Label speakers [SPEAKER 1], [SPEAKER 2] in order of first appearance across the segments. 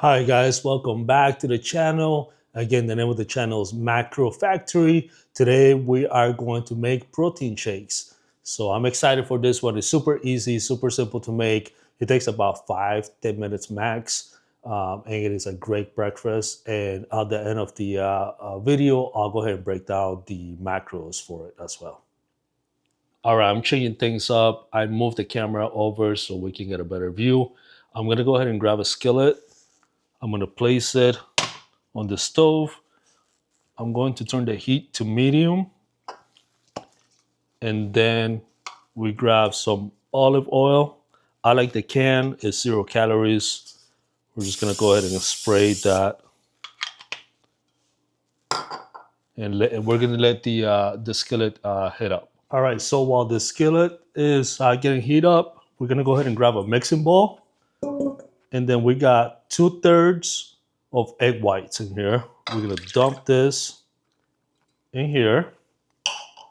[SPEAKER 1] Hi guys, welcome back to the channel. Again, the name of the channel is Macro Factory. Today we are going to make protein shakes. So I'm excited for this one. It's super easy, super simple to make. It takes about 5-10 minutes max. And it is a great breakfast. And at the end of the video, I'll go ahead and break down the macros for it as well. All right, I'm changing things up. I moved the camera over so we can get a better view. I'm gonna go ahead and grab a skillet. I'm gonna place it on the stove. I'm going to turn the heat to medium, and then we grab some olive oil. I like the can, it's 0 calories. We're just gonna go ahead and spray that, and we're gonna let the skillet heat up. All right, so while the skillet is getting heat up, we're gonna go ahead and grab a mixing bowl, and then we got 2/3 of egg whites in here. We're gonna dump this in here.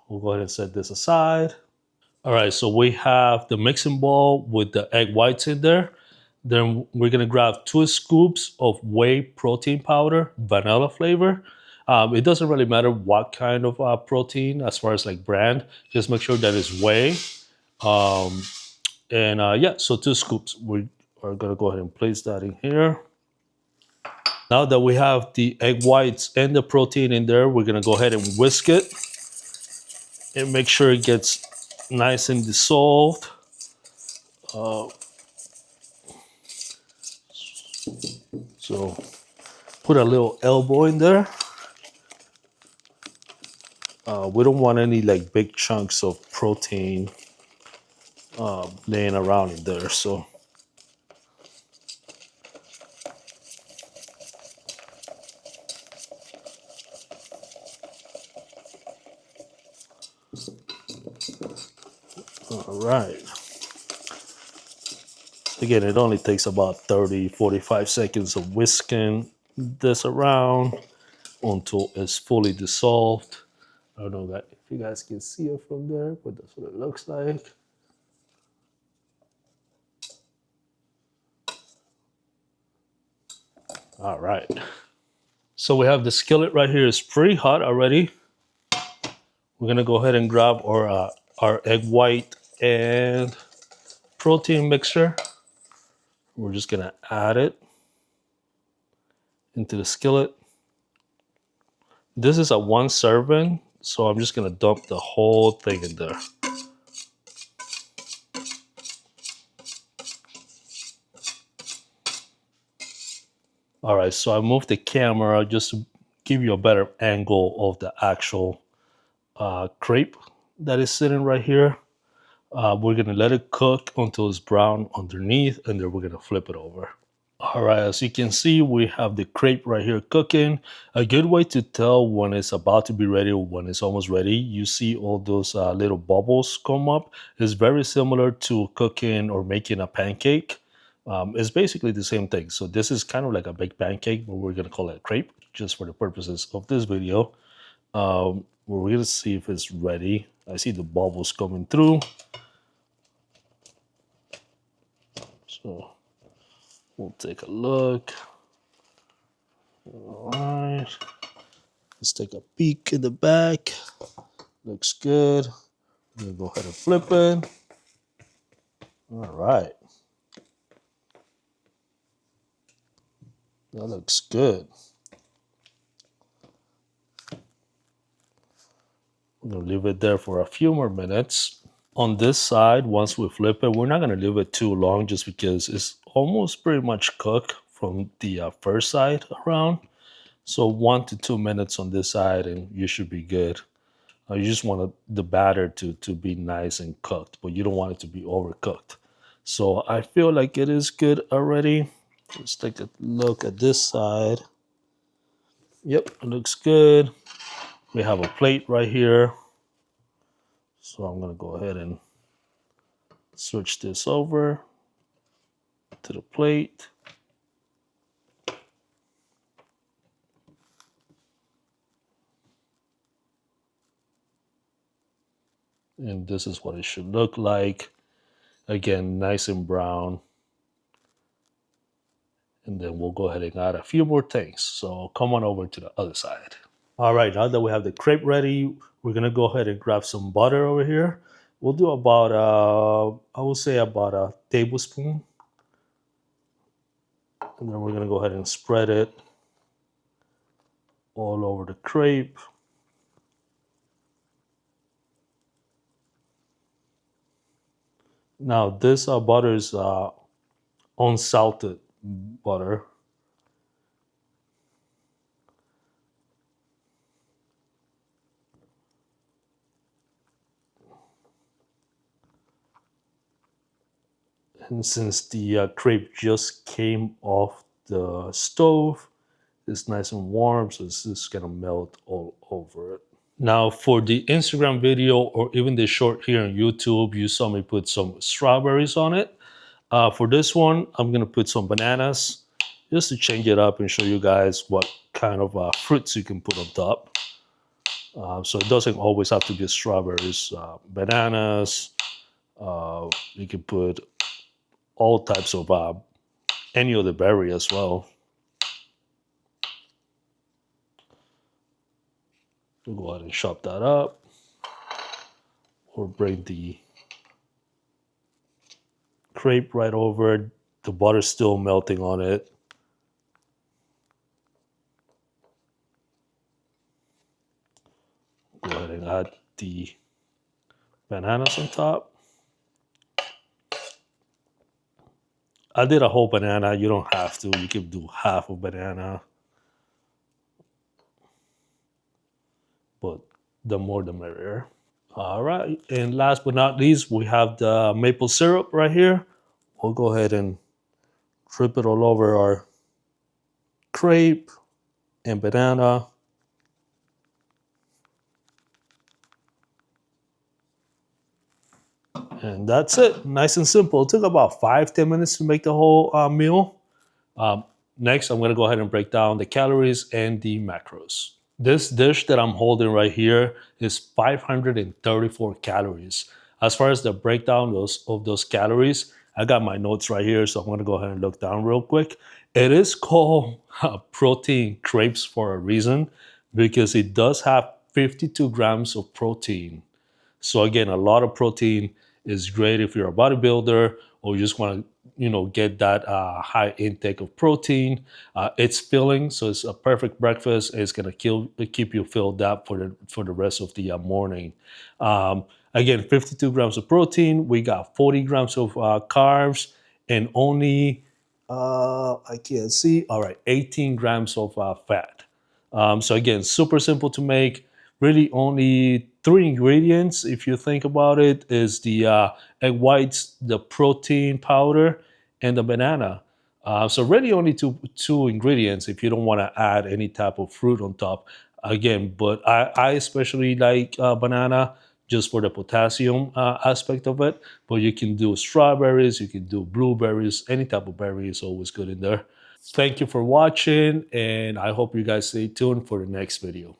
[SPEAKER 1] We'll go ahead and set this aside. All right, so we have the mixing bowl with the egg whites in there. Then we're gonna grab 2 scoops of whey protein powder, vanilla flavor. It doesn't really matter what kind of protein as far as like brand, just make sure that it's whey. Yeah, so 2 scoops. We are gonna go ahead and place that in here. Now that we have the egg whites and the protein in there, we're gonna go ahead and whisk it and make sure it gets nice and dissolved. So put a little elbow in there. We don't want any like big chunks of protein laying around in there. So all right. Again, it only takes about 30-45 seconds of whisking this around until it's fully dissolved. I don't know if you guys can see it from there, but that's what it looks like. All right. So we have the skillet right here. It's pretty hot already. We're gonna go ahead and grab our egg white and protein mixture. We're just gonna add it into the skillet. This is a 1 serving, so I'm just gonna dump the whole thing in there. All right, so I moved the camera just to give you a better angle of the actual crepe that is sitting right here. We're gonna let it cook until it's brown underneath, and then we're gonna flip it over. All right, as you can see, we have the crepe right here cooking. A good way to tell when it's about to be ready or when it's almost ready, you see all those little bubbles come up. It's very similar to cooking or making a pancake. It's basically the same thing. So this is kind of like a baked pancake, but we're gonna call it crepe just for the purposes of this video. We're gonna see if it's ready. I see the bubbles coming through. So we'll take a look. All right. Let's take a peek in the back. Looks good. I'm gonna go ahead and flip it. All right. That looks good. We're gonna leave it there for a few more minutes. On this side, once we flip it, we're not gonna leave it too long just because it's almost pretty much cooked from the first side around. So 1 to 2 minutes on this side and you should be good. You just want the batter to be nice and cooked, but you don't want it to be overcooked. So I feel like it is good already. Let's take a look at this side. Yep, it looks good. We have a plate right here. So I'm gonna go ahead and switch this over to the plate. And this is what it should look like. Again, nice and brown. And then we'll go ahead and add a few more things. So come on over to the other side. All right, now that we have the crepe ready, we're gonna go ahead and grab some butter over here. We'll do about, I will say about a tablespoon. And then we're gonna go ahead and spread it all over the crepe. Now this butter is unsalted butter. And since the crepe just came off the stove, it's nice and warm, so it's just gonna melt all over it. Now, for the Instagram video or even the short here on YouTube, you saw me put some strawberries on it. For this one, I'm gonna put some bananas just to change it up and show you guys what kind of fruits you can put on top. So it doesn't always have to be strawberries, bananas. You can put all types of any other berry as well. We'll go ahead and chop that up or bring the crepe right over. The butter's still melting on it. Go ahead and add the bananas on top. I did a whole banana. You don't have to. You can do half a banana. But the more the merrier. All right. And last but not least, we have the maple syrup right here. We'll go ahead and drip it all over our crepe and banana. And that's it. Nice and simple. It took about 5-10 minutes to make the whole meal. Um, Next, I'm going to go ahead and break down the calories and the macros. This dish that I'm holding right here is 534 calories. As far as the breakdown of those calories, I got my notes right here, so I'm going to go ahead and look down real quick. It is called protein crepes for a reason because it does have 52 grams of protein. So again, a lot of protein is great if you're a bodybuilder or you just want to, get that high intake of protein. It's filling, so it's a perfect breakfast. It's gonna keep you filled up for the rest of the morning. Again, 52 grams of protein. We got 40 grams of carbs and only I can't see. All right, 18 grams of fat. So again, super simple to make. Really, only three ingredients, if you think about it, is the egg whites, the protein powder, and the banana. So really, only two ingredients if you don't want to add any type of fruit on top. Again, but I especially like banana just for the potassium aspect of it. But you can do strawberries, you can do blueberries, any type of berry is always good in there. Thank you for watching, and I hope you guys stay tuned for the next video.